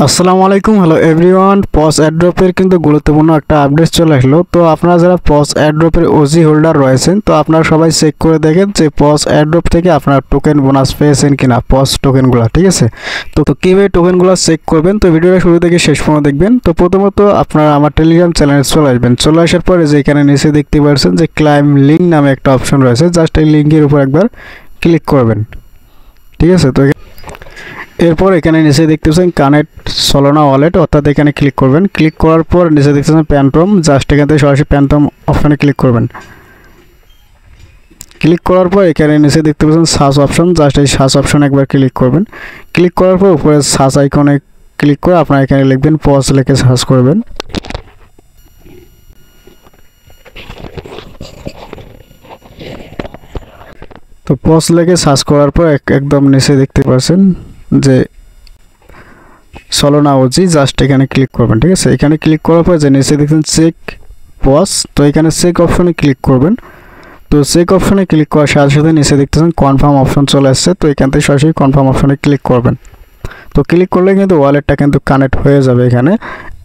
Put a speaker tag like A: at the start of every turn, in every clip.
A: আসসালামু আলাইকুম, hello everyone. Pause অ্যাড্রপের কিন্তু গুরুত্বপূর্ণ একটা আপডেট চলে আসলো। তো আপনারা যারা পজ অ্যাড্রপের ওজি হোল্ডার রয়েছেন, তো আপনারা সবাই চেক করে দেখেন যে পজ অ্যাড্রপ থেকে আপনারা টোকেন বোনাস পেয়েছেন কিনা, পজ টোকেনগুলো। ঠিক আছে, তো কীভাবে টোকেনগুলো চেক করবেন, তো ভিডিওটা শুরু থেকে শেষ পর্যন্ত দেখবেন। তো প্রথমত আপনারা আমার টেলিগ্রাম চ্যানেলে চলে আসবেন। চলে আসার পরে যে এখানে নিচে দেখতে পাচ্ছেন যে ক্লাইম লিঙ্ক নামে একটা অপশন রয়েছে, জাস্ট এই লিঙ্কের উপর একবার ক্লিক করবেন। ঠিক আছে, তো এরপর এখানে নিচে দেখতেছেন কানেক্ট সলোনা ওয়ালেট, অর্থাৎ এখানে ক্লিক করবেন। ক্লিক করার পর নিচে দেখতেছেন প্যান্টম, জাস্ট এখান থেকে সরাসরি প্যান্টম অপশানে ক্লিক করবেন। ক্লিক করার পর এখানে নিচে দেখতে পাচ্ছেন সার্চ অপশন, জাস্ট এই সার্চ অপশনে একবার ক্লিক করবেন। ক্লিক করার পর উপরে সার্চ আইকনে ক্লিক করে আপনারা এখানে লিখবেন পজ, লিখে সার্চ করবেন। তো পজ লিখে সার্চ করার পর একদম নিচে দেখতে পাচ্ছেন যে সলোনা ওজি, জাস্ট এখানে ক্লিক করবেন। ঠিক আছে, এখানে ক্লিক করার পর যে নিচে দেখছেন চেক পজ, তো এখানে চেক অপশনে ক্লিক করবেন। তো চেক অপশনে ক্লিক করার সাথে সাথে নিচে দেখতেছেন কনফার্ম অপশন চলে আসছে, তো এখান থেকে সরাসরি কনফার্ম অপশনে ক্লিক করবেন। তো ক্লিক করলে কিন্তু ওয়ালেটটা কিন্তু কানেক্ট হয়ে যাবে এখানে।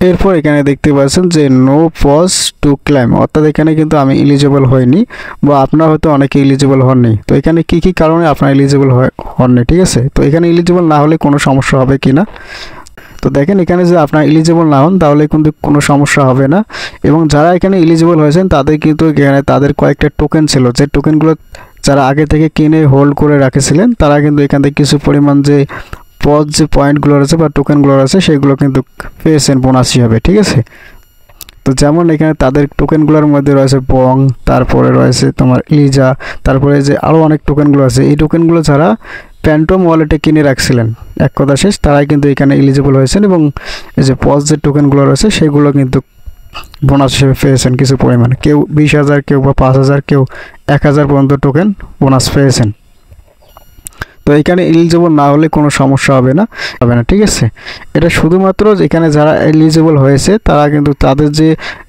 A: এরপর এখানে দেখতে পাচ্ছেন যে নো পজ টু ক্লাইম, অর্থাৎ এখানে কিন্তু আমি এলিজিবল হইনি, বা আপনারা হয়তো অনেকে এলিজিবল হননি। তো এখানে কি কি কারণে আপনারা এলিজিবল হননি, ঠিক আছে, তো এখানে এলিজিবল না হলে কোনো সমস্যা হবে কিনা। তো দেখেন এখানে যে আপনার এলিজিবল না হন তাহলে কিন্তু কোনো সমস্যা হবে না, এবং যারা এখানে এলিজিবল হয়েছেন তাদের কিন্তু এখানে তাদের কয়েকটা টোকেন ছিল, যে টোকেনগুলো যারা আগে থেকে কিনে হোল্ড করে রাখেছিলেন তারা কিন্তু এখান থেকে কিছু পরিমাণ যে পজ যে পয়েন্টগুলো রয়েছে বা টোকেনগুলো রয়েছে সেগুলো কিন্তু পেয়েছেন বোনাস হিসাবে। ঠিক আছে, তো যেমন এখানে তাদের টোকেনগুলোর মধ্যে রয়েছে বং, তারপরে রয়েছে তোমার ইলিজা, তারপরে যে আরও অনেক টোকেনগুলো আছে। এই টোকেনগুলো যারা প্যান্টম ওয়ালেটে কিনে রাখছিলেন, এক কথা শেষ, তারাই কিন্তু এখানে এলিজিবল হয়েছেন, এবং এই যে পজ যে টোকেনগুলো রয়েছে সেগুলো কিন্তু বোনাস হিসেবে পেয়েছেন কিছু পরিমাণে। কেউ 20,000, কেউ বা 5,000, কেউ 1,000 পর্যন্ত টোকেন বোনাস পেয়েছেন। তো এখানে এলিজিবল না হলে কোনো সমস্যা হবে না। ঠিক আছে, এটা শুধুমাত্র এখানে যারা এলিজিবল হয়েছে তারা কিন্তু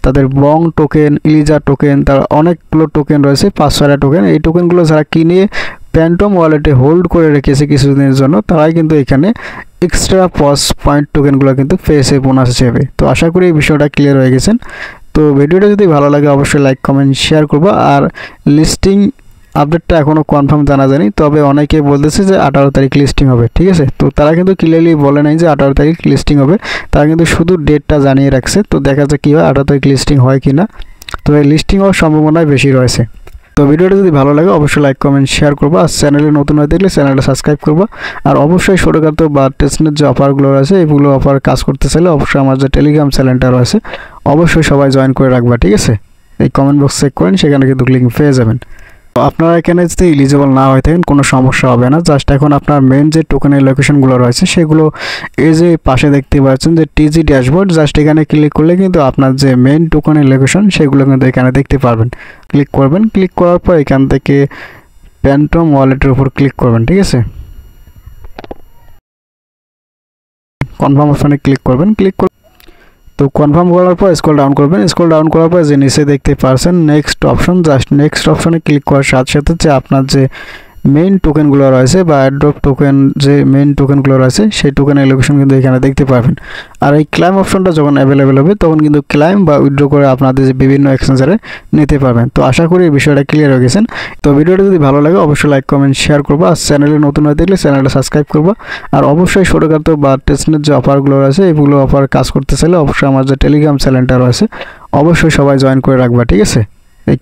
A: তাদের বং টোকেন, ইলিজা টোকেন, তার অনেকগুলো টোকেন রয়েছে, 5-6টা টোকেন। এই টোকেনগুলো যারা কিনে প্যান্টম ওয়ালেটে হোল্ড করে রেখেছে কিছুদিনের জন্য, তারাই কিন্তু এখানে এক্সট্রা পজ পয়েন্ট টোকেনগুলো কিন্তু পেয়েছে বোনাস হিসেবে। তো আশা করি এই বিষয়টা ক্লিয়ার হয়ে গেছেন। তো ভিডিওটা যদি ভালো লাগে অবশ্যই লাইক, কমেন্ট, শেয়ার করবো। আর লিস্টিং আপডেটটা এখনও কনফার্ম জানা যায়নি, তবে অনেকে বলতেছে যে 18 তারিখ লিস্টিং হবে। ঠিক আছে, তো তারা কিন্তু ক্লিয়ারলি বলে নাই যে 18 তারিখ লিস্টিং হবে, তারা কিন্তু শুধু ডেটটা জানিয়ে রাখছে। তো দেখা যাক কী হয়, 18 তারিখ লিস্টিং হয় কি না। তো এই লিস্টিং হওয়ার সম্ভাবনাই বেশি রয়েছে। তো ভিডিওটা যদি ভালো লাগে অবশ্যই লাইক, কমেন্ট, শেয়ার করবো। আর চ্যানেলে নতুন হয়ে দেখলে চ্যানেলটা সাবস্ক্রাইব করবো। আর অবশ্যই ছোটোখাটো বা টেস্টনেট যে অফারগুলো রয়েছে এগুলো অফার কাজ করতে চাইলে অবশ্যই আমার যে টেলিগ্রাম চ্যানেলটা রয়েছে অবশ্যই সবাই জয়েন করে রাখবা। ঠিক আছে, এই কমেন্ট বক্স চেক করেন, সেখানে কিন্তু লিঙ্ক পেয়ে যাবেন। তো আপনারা এখানে যদি এলিজিবল না হয়ে থাকেন কোনো সমস্যা হবে না। জাস্ট এখন আপনার মেন যে টোকেনের লোকেশনগুলো রয়েছে সেগুলো এই যে পাশে দেখতে পাচ্ছেন যে টিজি ড্যাশবোর্ড, জাস্ট এখানে ক্লিক করলে কিন্তু আপনার যে মেন টোকেনের লোকেশন সেগুলো কিন্তু এখানে দেখতে পারবেন। ক্লিক করবেন, ক্লিক করার পর এখান থেকে প্যান্টম ওয়ালেটের উপর ক্লিক করবেন। ঠিক আছে, কনফার্ম অপশনে ক্লিক করবেন। তো কনফার্ম করার পর স্ক্রল ডাউন করবেন। স্ক্রল ডাউন করার পর যে নিচে দেখতে পাচ্ছেন নেক্সট অপশন, জাস্ট নেক্সট অপশনে ক্লিক করার সাথে সাথে যে আপনার যে মেইন টোকেনগুলো রয়েছে বা অ্যাড্রপ টোকেন যে মেইন টোকেনগুলো রয়েছে সেই টোকেনের লোকেশন কিন্তু এখানে দেখতে পাবেন। আর এই ক্লাইম অপশনটা যখন অ্যাভেলেবেল হবে তখন কিন্তু ক্লাইম বা উইথড্র করে আপনাদের যে বিভিন্ন এক্সচেঞ্জারে নিতে পারবেন। তো আশা করি এই বিষয়টা ক্লিয়ার হয়ে গেছেন। তো ভিডিওটা যদি ভালো লাগে অবশ্যই লাইক, কমেন্ট, শেয়ার করবো। আর চ্যানেলে নতুন হয়ে দেখলে চ্যানেলটা সাবস্ক্রাইব করবো। আর অবশ্যই ছোটোখাটো বা টেস্টনেট যে অফারগুলো রয়েছে এগুলো অফার কাজ করতে চাইলে অবশ্যই আমার যে টেলিগ্রাম চ্যানেলটা রয়েছে অবশ্যই সবাই জয়েন করে রাখবা। ঠিক আছে, এই